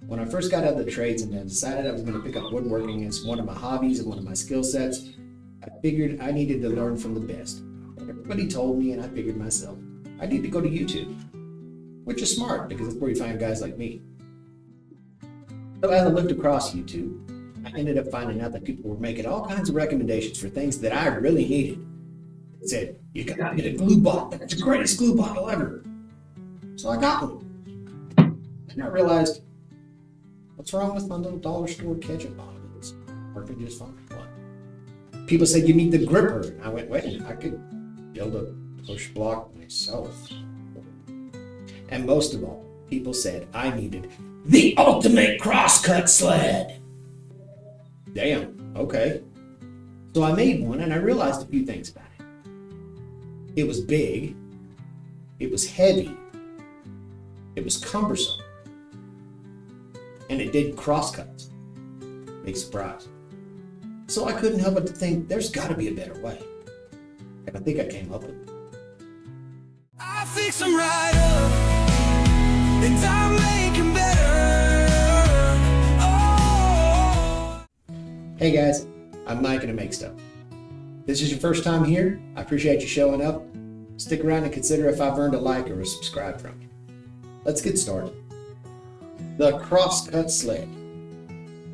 When I first got out of the trades and I decided I was going to pick up woodworking as one of my hobbies and one of my skill sets, I figured I needed to learn from the best. Everybody told me, and I figured myself, I need to go to YouTube, which is smart because that's where you find guys like me. So as I looked across YouTube, I ended up finding out that people were making all kinds of recommendations for things that I really needed. They said, you gotta get a glue bottle. It's the greatest glue bottle ever. So I got one. And I realized, what's wrong with my little dollar store ketchup bottle? It's working just fine. What? People said you need the gripper. And I went, wait, I could build a push block myself. And most of all, people said I needed the ultimate crosscut sled. Damn, okay. So I made one and I realized a few things about it. It was big, it was heavy, it was cumbersome, and it did crosscuts. Big surprise. So I couldn't help but to think there's got to be a better way. And I think I came up with it. I fix them right up, and I make them better. Oh. Hey guys, I'm Mike and I make stuff. This is your first time here. I appreciate you showing up. Stick around and consider if I've earned a like or a subscribe from you. Let's get started. The Crosscut Sled.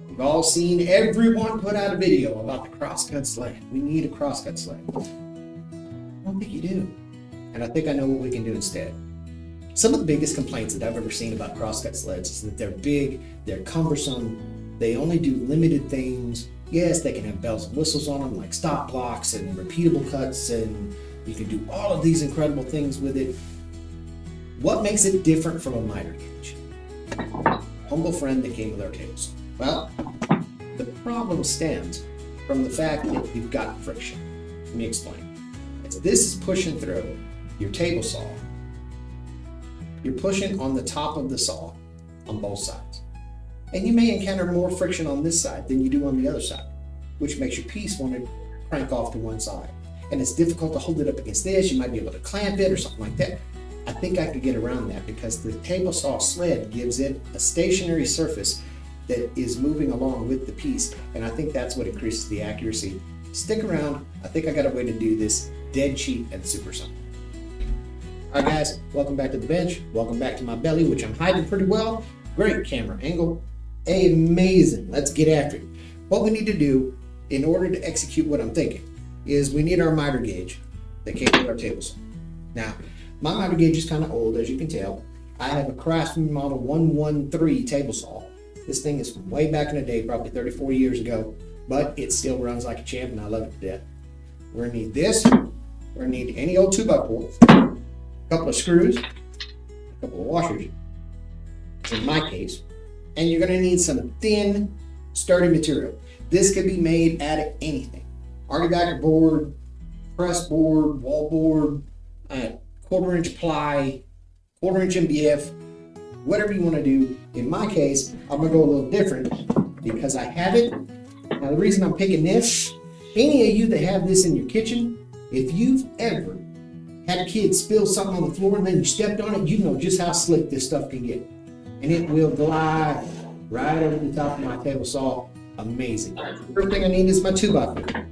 We've all seen everyone put out a video about the Crosscut Sled. We need a Crosscut Sled. I don't think you do. And I think I know what we can do instead. Some of the biggest complaints that I've ever seen about crosscut sleds is that they're big, they're cumbersome, they only do limited things. Yes, they can have bells and whistles on them like stop blocks and repeatable cuts, and you can do all of these incredible things with it. What makes it different from a miter gauge? Humble friend that came with our tables. Well, the problem stems from the fact that you've got friction. Let me explain. As this is pushing through your table saw, you're pushing on the top of the saw on both sides. And you may encounter more friction on this side than you do on the other side, which makes your piece want to crank off to one side. And it's difficult to hold it up against this. You might be able to clamp it or something like that. I think I could get around that because the table saw sled gives it a stationary surface that is moving along with the piece. And I think that's what increases the accuracy. Stick around. I think I got a way to do this dead cheap and super simple. All right, guys, welcome back to the bench. Welcome back to my belly, which I'm hiding pretty well. Great camera angle. Amazing. Let's get after it. What we need to do in order to execute what I'm thinking is we need our miter gauge that came with our table saw. Now, my miter gauge is kind of old, as you can tell. I have a Craftsman Model 113 table saw. This thing is from way back in the day, probably 34 years ago, but it still runs like a champ and I love it to death. We're gonna need this. We're gonna need any old 2x4, a couple of screws, a couple of washers, in my case, and you're gonna need some thin, sturdy material. This could be made out of anything. Archibacker board, press board, wall board, 1/4-inch ply, 1/4-inch MDF, whatever you wanna do. In my case, I'm gonna go a little different because I have it. Now the reason I'm picking this, any of you that have this in your kitchen, if you've ever had a kid spill something on the floor and then you stepped on it, you know just how slick this stuff can get. And it will glide right over the top of my table saw. Amazing. First thing I need is my 2x4.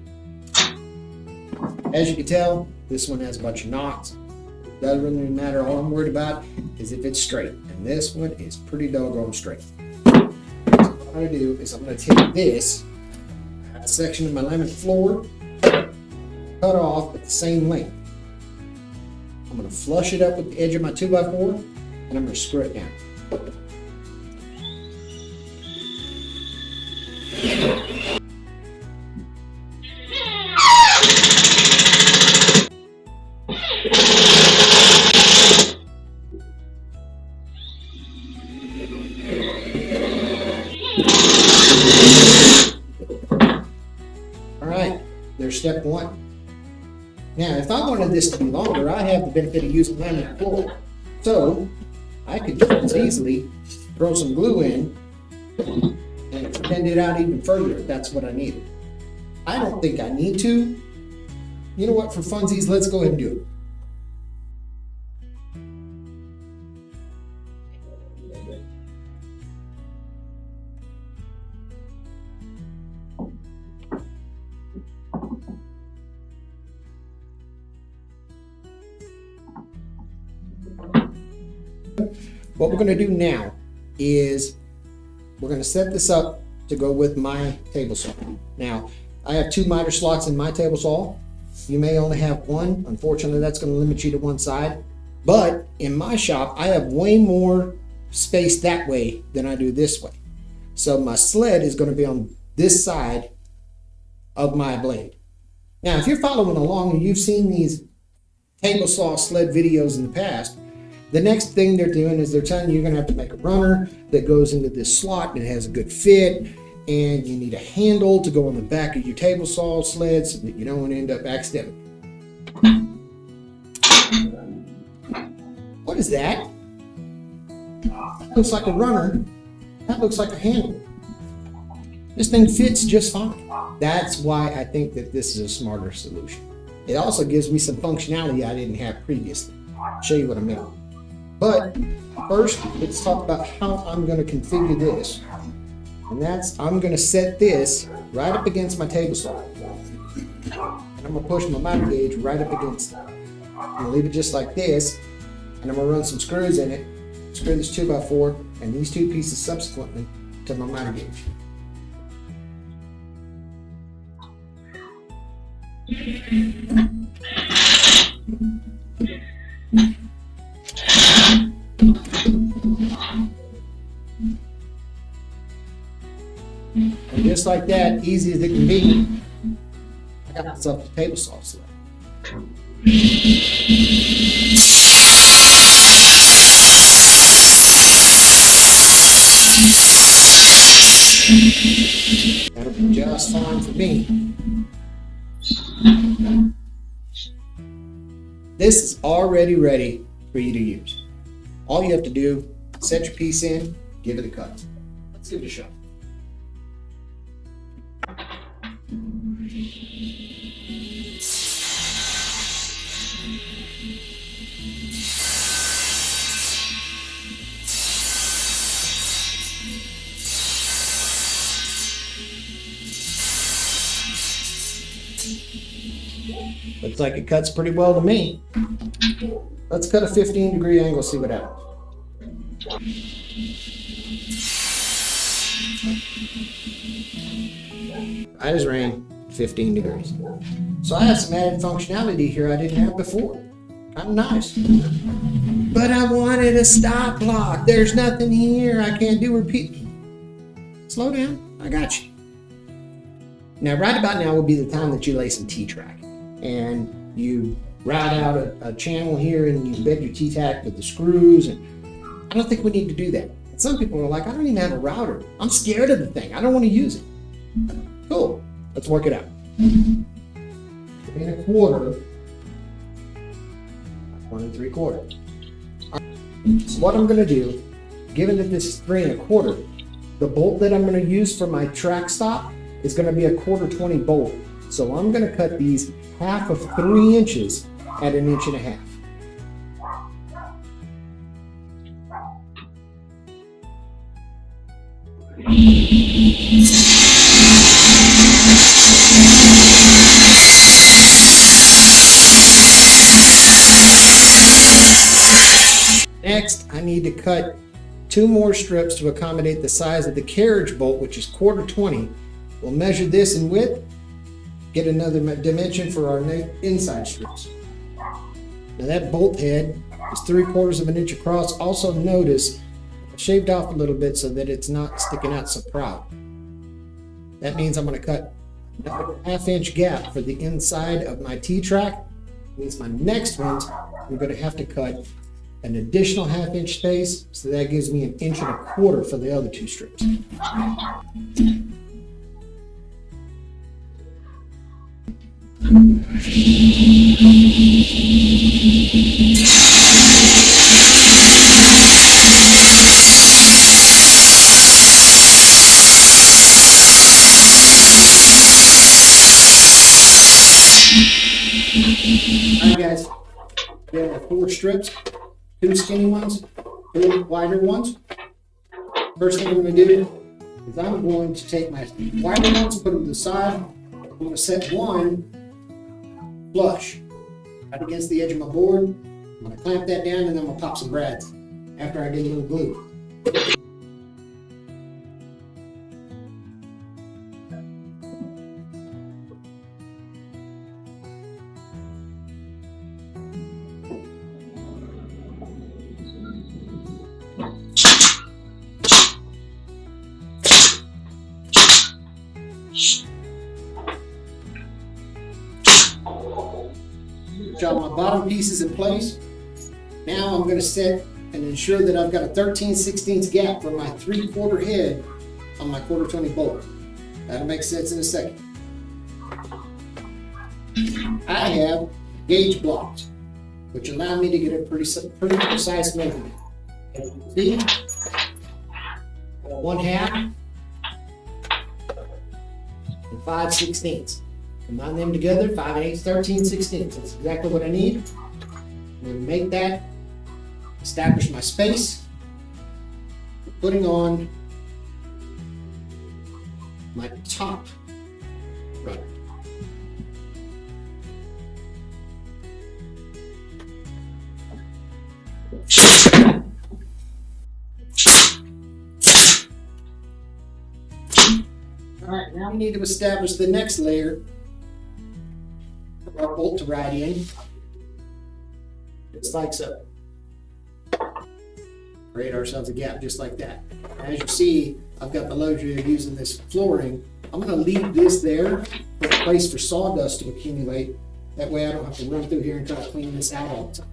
As you can tell, this one has a bunch of knots. Doesn't really matter. All I'm worried about is if it's straight. And this one is pretty doggone straight. So what I'm going to do is I'm going to take this section of my laminate floor, cut off at the same length. I'm going to flush it up with the edge of my 2x4 and I'm going to screw it down. Alright, there's step one. Now, if I wanted this to be longer, I have the benefit of using laminate floor. So, I could just easily throw some glue in and extend it out even further if that's what I needed. I don't think I need to. You know what, for funsies, let's go ahead and do it. What we're going to do now is we're going to set this up to go with my table saw. Now, I have 2 miter slots in my table saw. You may only have 1. Unfortunately, that's going to limit you to one side. But in my shop, I have way more space that way than I do this way. So my sled is going to be on this side of my blade. Now, if you're following along and you've seen these table saw sled videos in the past, the next thing they're doing is they're telling you you're going to have to make a runner that goes into this slot and it has a good fit, and you need a handle to go on the back of your table saw sled so that you don't want to end up accidentally. What is that? That looks like a runner. That looks like a handle. This thing fits just fine. That's why I think that this is a smarter solution. It also gives me some functionality I didn't have previously. I'll show you what I mean. But first, let's talk about how I'm going to configure this. And that's, I'm going to set this right up against my table saw. And I'm going to push my miter gauge right up against it. I'm going to leave it just like this. And I'm going to run some screws in it. Screw this 2x4 and these 2 pieces subsequently to my miter gauge. And just like that, easy as it can be, I got myself a table saw sled. That'll be just fine for me. This is already ready for you to use. All you have to do, set your piece in, give it a cut. Let's give it a shot. Looks like it cuts pretty well to me. Let's cut a 15-degree angle, see what happens. Right as rain, 15 degrees. So I have some added functionality here I didn't have before. Kind of nice. But I wanted a stop block. There's nothing here. I can't do repeat. Slow down. I got you. Now, right about now would be the time that you lay some T-track. And you route out a channel here and you bed your T-tack with the screws. And I don't think we need to do that. And some people are like, I don't even have a router. I'm scared of the thing. I don't want to use it. Cool. Let's work it out. 3 1/4. 1 3/4. So what I'm going to do, given that this is 3 1/4, the bolt that I'm going to use for my track stop is going to be a 1/4 bolt. So I'm going to cut these 1/2 of 3 inches at 1 1/2 inches. Next, I need to cut 2 more strips to accommodate the size of the carriage bolt, which is 1/4. We'll measure this in width, get another dimension for our inside strips. Now that bolt head is 3/4 of an inch across. Also notice I shaved off a little bit so that it's not sticking out so proud. That means I'm going to cut another 1/2 inch gap for the inside of my T-track. Means my next ones, I'm going to have to cut an additional 1/2 inch space, so that gives me 1 1/4 inches for the other 2 strips. Alright guys, we have 4 strips, 2 skinny ones, 2 wider ones. First thing I'm going to do is I'm going to take my wider ones and put them to the side. I'm going to set one flush right against the edge of my board. I'm going to clamp that down and then I'm going to pop some brads. after I get a little glue. Got my bottom pieces in place. Now I'm going to set and ensure that I've got a 13/16 gap for my 3/4 head on my 1/4 bolt. That'll make sense in a second. I have gauge blocks, which allow me to get a pretty precise measurement. As you can see, 1/2 and 5/16. Combine them together, 5/8, 13/16. That's exactly what I need. I'm going to make that, establish my space, putting on my top rudder. All right, now we need to establish the next layer for our bolt to ride in, just like so. Create ourselves a gap just like that. As you see, I've got the luxury of using this flooring. I'm going to leave this there for a place for sawdust to accumulate. That way I don't have to run through here and try to clean this out all the time.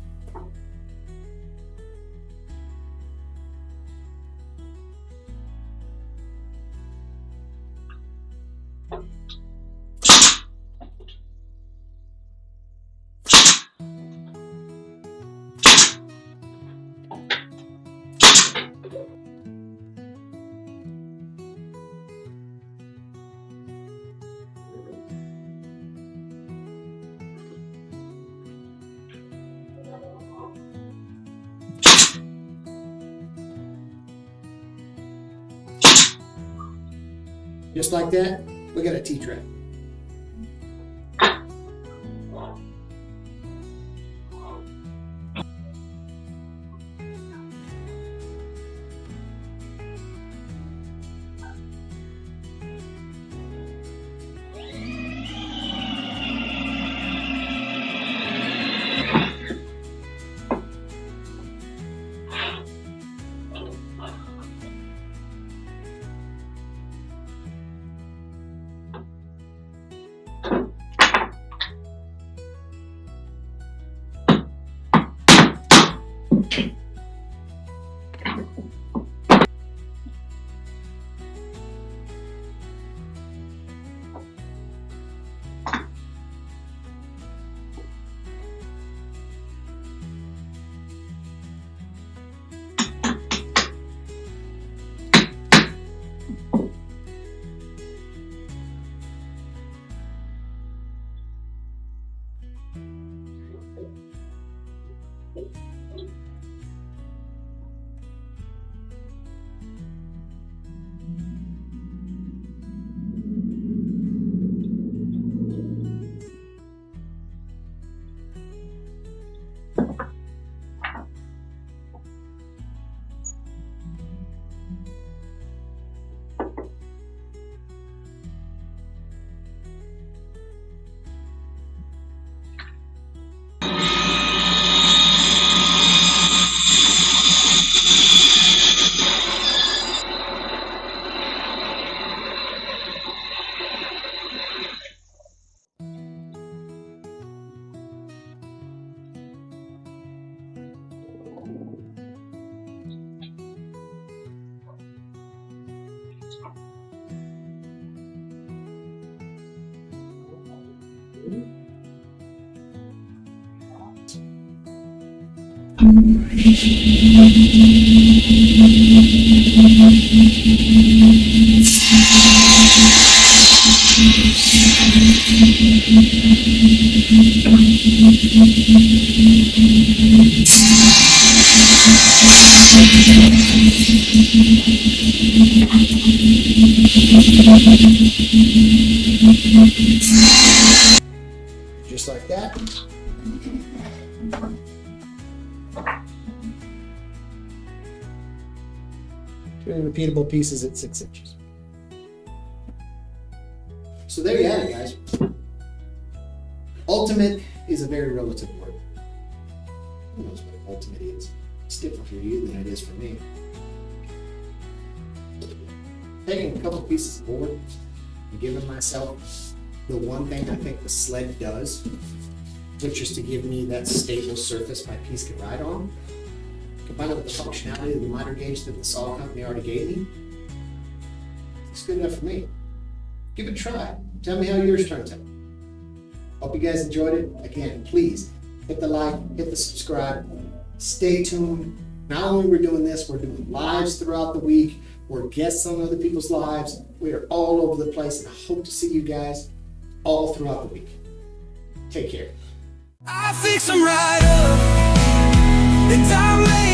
Just like that, we got a T-track. Just like that. 3 repeatable pieces at 6 inches. So there you have it, guys. Ultimate is a very relative word. Who knows what ultimate is? It's different for you than it is for me. Taking a couple pieces of board and giving myself the one thing I think the sled does, which is to give me that stable surface my piece can ride on, combined with the functionality of the miter gauge that the saw company already gave me. It's good enough for me. Give it a try. Tell me how yours turns out. Hope you guys enjoyed it. Again, please hit the like, hit the subscribe. Stay tuned. Not only we're doing this, we're doing lives throughout the week. We're guests on other people's lives. We are all over the place, and I hope to see you guys all throughout the week. Take care. I fix them right up, and I'm